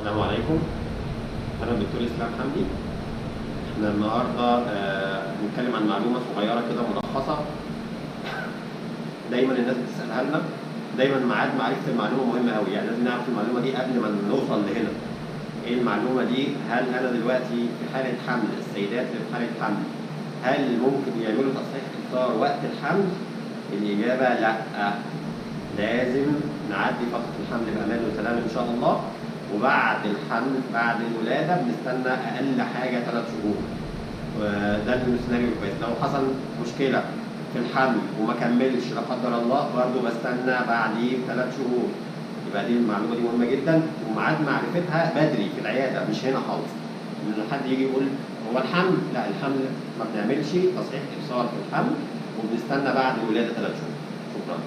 السلام عليكم. أنا الدكتور إسلام حمدي. إحنا النهارده هنتكلم عن معلومة صغيرة كده ملخصة. دايما الناس بتسألها لنا، دايما ميعاد معرفة المعلومة مهمة أوي، يعني لازم نعرف المعلومة دي قبل ما نوصل لهنا. إيه المعلومة دي؟ هل أنا دلوقتي في حالة حمل، السيدات اللي في حالة حمل هل ممكن يعملوا تصحيح إبصار وقت الحمل؟ الإجابة لأ. لازم نعدي فترة الحمل بأمان وسلام إن شاء الله، وبعد الحمل بعد الولادة بنستنى أقل حاجة 3 شهور. وده السيناريو كويس. لو حصل مشكلة في الحمل وما كملش لا قدر الله، برضه بستنى بعديه ب3 شهور. يبقى دي المعلومة دي مهمة جدا، وميعاد معرفتها بدري في العيادة مش هنا خالص. إن حد يجي يقول هو الحمل، لا الحمل ما بنعملش تصحيح إبصار في الحمل، وبنستنى بعد الولادة 3 شهور. شكرا.